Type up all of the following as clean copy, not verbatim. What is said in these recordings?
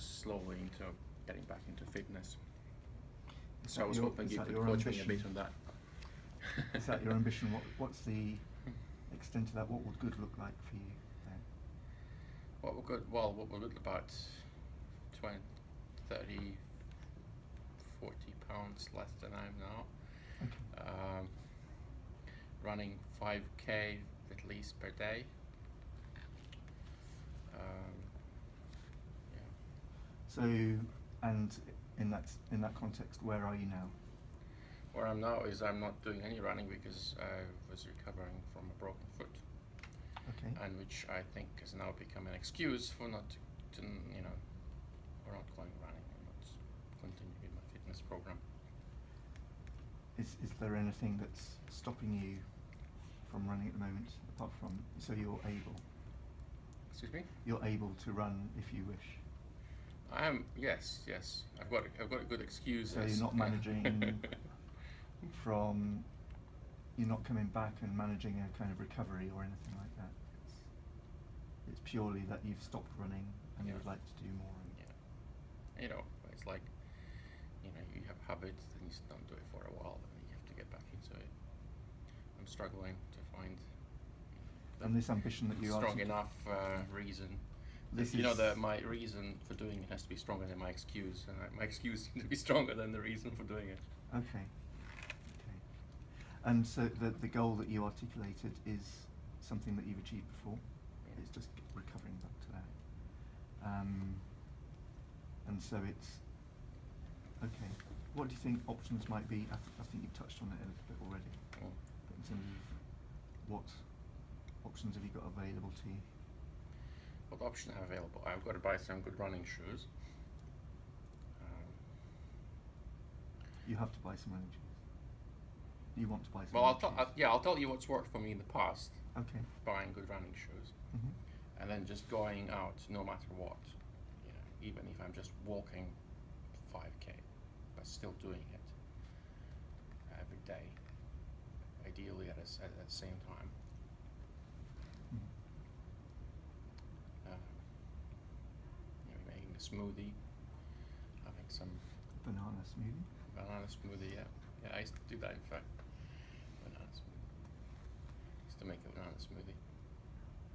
slowly into getting back into fitness. Is So I that was your- hoping is you that could your coach me a ambition? bit on that. Is that your ambition? What's the extent of that? What would good look like for you then? What would good? Well, what would good about 20, 30, 40 pounds less than I am now. Okay. Running 5k at least per day. Yeah. So, and in that context, where are you now? Where I'm now is I'm not doing any running because I was recovering from a broken foot, Okay. and which I think has now become an excuse for not to, for not going running and not continuing with my fitness program. Is there anything that's stopping you from running at the moment, apart from, so you're able? Excuse me? You're able to run if you wish. I am. Yes. I've got a good excuse. So you're not managing from, you're not coming back and managing a kind of recovery or anything like that. It's purely that you've stopped running and you would like to do more. Yeah. It's like, you have habits and you don't do it for a while and you have to get back into it. I'm struggling to find And this ambition that you strong enough reason. My reason for doing it has to be stronger than my excuse, and my excuse seems to be stronger than the reason for doing it. Okay. And so the goal that you articulated is something that you've achieved before. Yeah. It's just recovering back to that. And so it's okay. What do you think options might be? I think you've touched on it a little bit already. Mm. But in terms of what options have you got available to you? What options are available? I've got to buy some good running shoes. You have to buy some running shoes. You want to buy some. Well, running shoes? I'll tell you what's worked for me in the past. Okay. Buying good running shoes, and then just going out no matter what. Even if I'm just walking 5k, but still doing it every day. Ideally at the same time. Making a smoothie, having some Banana smoothie. banana smoothie. Yeah, I used to do that in fact. Banana smoothie. Used to make a banana smoothie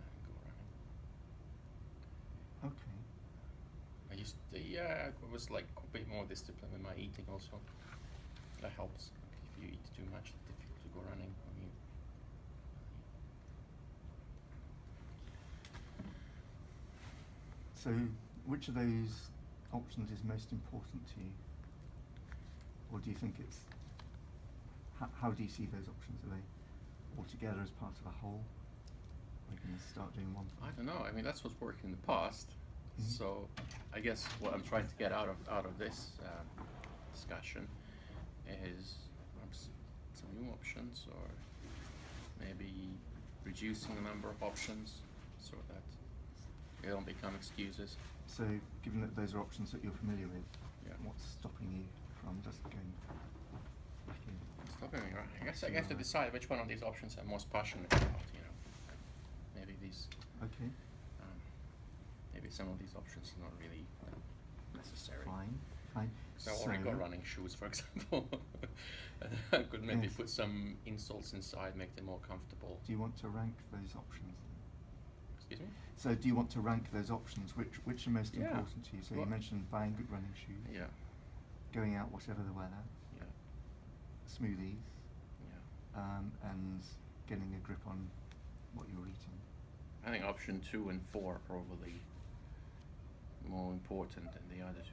and go running. Okay. I was like a bit more disciplined with my eating also. That helps. If you eat too much, it's difficult to go running. So, which of those options is most important to you? Or do you think it's, how do you see those options? Are they all together as part of a whole? Or are you going to start doing one thing? I don't know. I mean, that's what's worked in the past. Mhm. So, I guess what I'm trying to get out of this discussion is perhaps some new options, or maybe reducing the number of options so that they don't become excuses. So, given that those are options that you're familiar with, Yeah. what's stopping you from just going back in? Stopping me, right? I guess I have to decide which one of these options I'm most passionate about. Maybe these. Okay. Maybe some of these options are not really necessary. Fine. So I already got running shoes, for example. I could maybe Yes. put some insoles inside, make them more comfortable. Do you want to rank those options? Excuse me? So, do you want to rank those options? Which are most Yeah. important to you? So, Well- you mentioned buying good running shoes, Yeah, going out whatever the weather, yeah, smoothies, yeah. and getting a grip on what you're eating. I think option 2 and 4 are probably more important than the other two.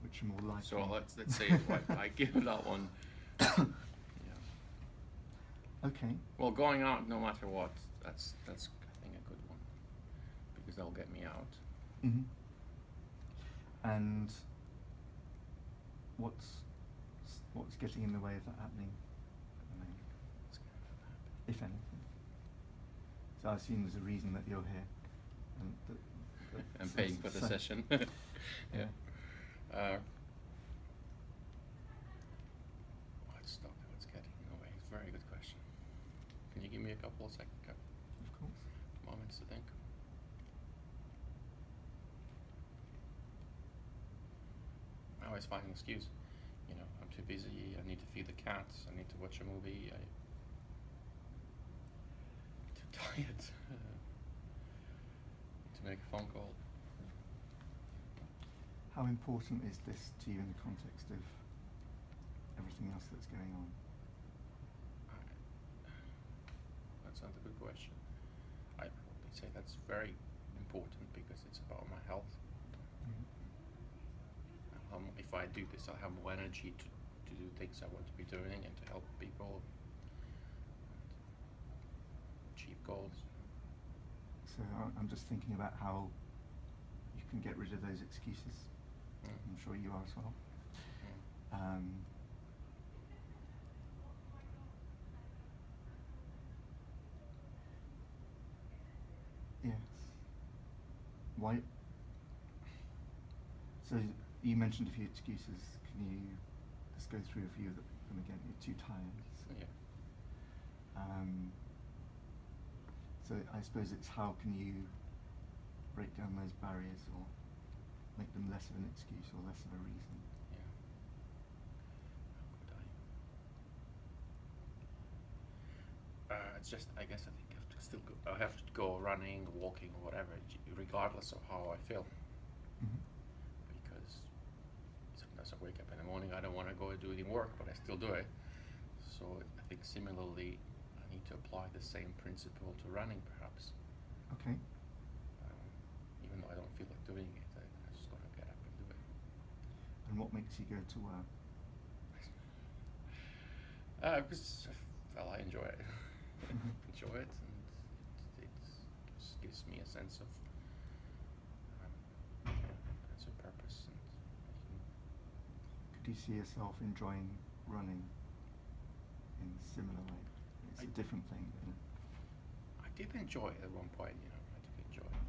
Which are more likely. So let's say I give that one. Yeah. Okay. Well, going out no matter what, that's I think a good one, because that'll get me out. Mhm. And what's getting in the way of that happening at the moment, It's gonna happen. if anything? So I assume there's a reason that you're here, and that I'm paying for the so- session. Yeah. What's getting in the way? It's a very good question. Can you give me a couple of Of course. moments to think? always find an excuse. You know, I'm too busy. I need to feed the cats. I need to watch a movie. I'm too tired to make a phone call. How important is this to you in the context of everything else that's going on? That's not a good question. I probably say that's very important because it's about my health. If I do this, I'll have more energy to do things I want to be doing and to help people achieve goals. So I'm just thinking about how you can get rid of those excuses. I'm sure you are as well. Yes. Why? So you mentioned a few excuses. Can you just go through a few of them again? You're too tired. So, Yeah. so I suppose it's how can you break down those barriers or make them less of an excuse or less of a reason? Yeah. How could I? It's just, I guess I think I have to go running, walking, or whatever, regardless of how I feel. Because sometimes I wake up in the morning, I don't want to go and do any work, but I still do it. So I think similarly, I need to apply the same principle to running, perhaps. Okay. Even though I don't feel like doing it, I just gotta get up and do it. And what makes you go to work? Because I enjoy it. Enjoy it, and it just gives me a sense of purpose and making. Could you see yourself enjoying running in a similar way? It's a different thing, isn't it? I did enjoy it at one point, you know. I did enjoy it.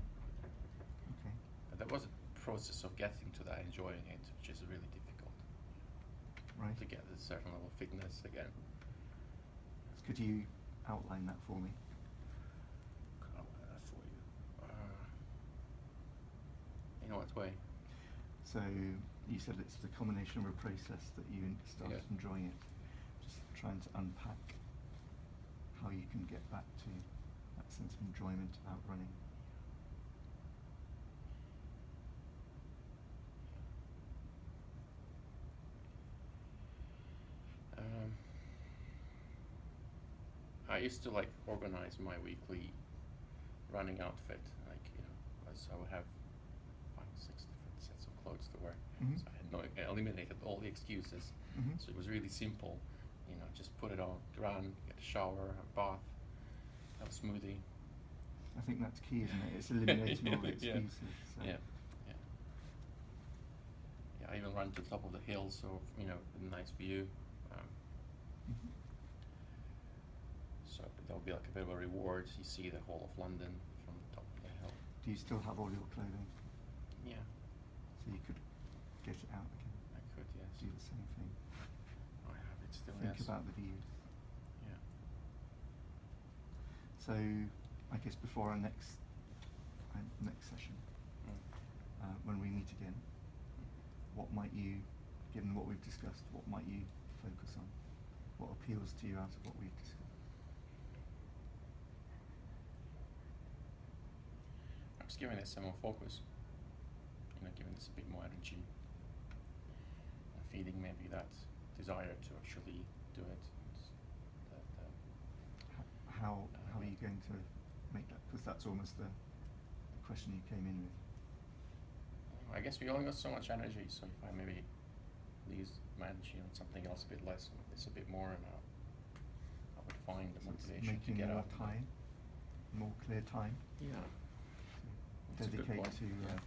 Okay. But there was a process of getting to that enjoying it, which is really difficult. Right. To get a certain level of fitness again. Could you outline that for me? Could I outline that for you? In what way? So you said it's the combination of a process that you started enjoying it. Just trying to unpack how you can get back to that sense of enjoyment about running. I used to like organize my weekly running outfit, like, you know, so I would have 5 or 6 different sets of clothes to wear. Mhm. So I eliminated all the excuses. Mhm. So it was really simple, you know, just put it on, run, get a shower, a bath, have a smoothie. I think that's key, isn't it? It's eliminating all the Yeah. excuses. So. Yeah. I even run to the top of the hill, so, you know, with a nice view. Mhm. So that would be like a bit of a reward. You see the whole of London from the top of the hill. Do you still have all your clothing? Yeah, So you could get it out again. I could, yes. Do the same thing. I have it still, Think yes. about the views. Yeah. So I guess before our next session, when we meet again, what might you, given what we've discussed, what might you focus on? What appeals to you out of what we've discussed? I'm just giving this some more focus. You know, giving this a bit more energy. And feeding maybe that desire to actually do it. How are you going to make that? Because that's almost the question you came in with. I guess we only got so much energy, so if I maybe use my energy on something else a bit less, and this a bit more, and I would find the So it's motivation to making get more out. time, more clear time. Yeah. So That's a good dedicate point, to yeah.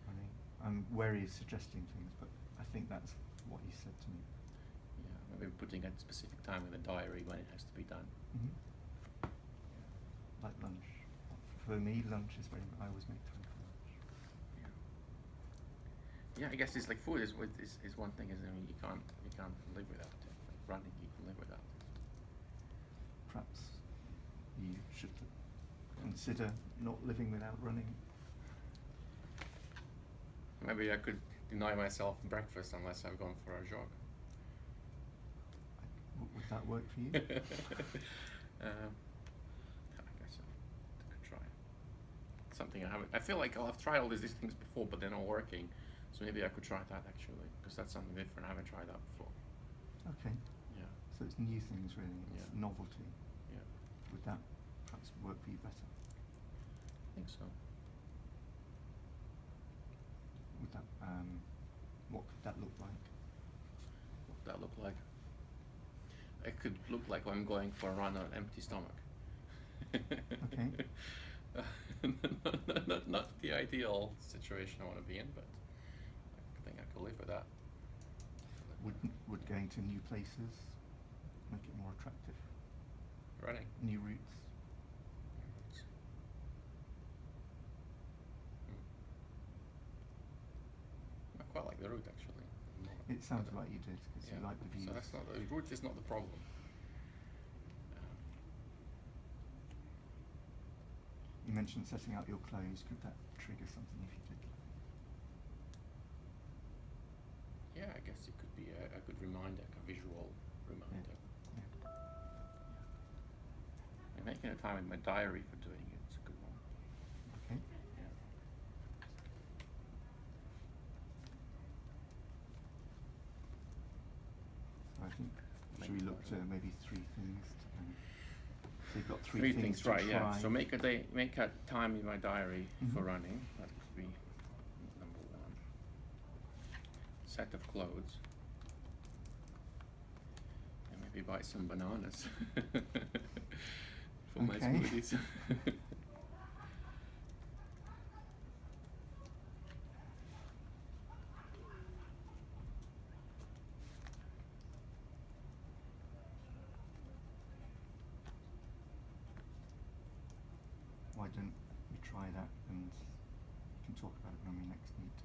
running. I'm wary of suggesting things, but I think that's what you said to me. Yeah, maybe putting a specific time in the diary when it has to be done. Mm-hmm. Like lunch. For me, lunch is very. I always make time for lunch. Yeah, I guess it's like food is one thing, isn't it? I mean, you can't live without it. Like running, you can live without it. Perhaps you should consider not living without running. Maybe I could deny myself breakfast unless I've gone for a jog. Would that work for you? I guess I could try. Something I haven't. I feel like I've tried all these things before, but they're not working. So maybe I could try that actually, because that's something different. I haven't tried that before. Okay. Yeah. So it's new things really. It's Yeah. novelty. Yeah. Would that perhaps work for you better? I think so. Would that what could that look like? What would that look like? It could look like I'm going for a run on an empty stomach. Okay. Not the ideal situation I want to be in, but I think I could live with that. Would going to new places make it more attractive? Running. New routes? I quite like the route actually. It sounds like you did, because you like the views. So that's not the route is not the problem. You mentioned setting out your clothes. Could that trigger something if you did? Yeah, I guess it could be a good reminder, like a visual reminder. Yeah. And making a time in my diary for doing it is a good one. Okay. Yeah. So I think should we look to maybe 3 things? So you've got Three three things, to right? try. Yeah. So make a time in my diary for Mhm. running. That could be number 1. Set of clothes. And maybe buy some bananas for my Okay. smoothies. Why don't we try that, and we can talk about it when we next meet?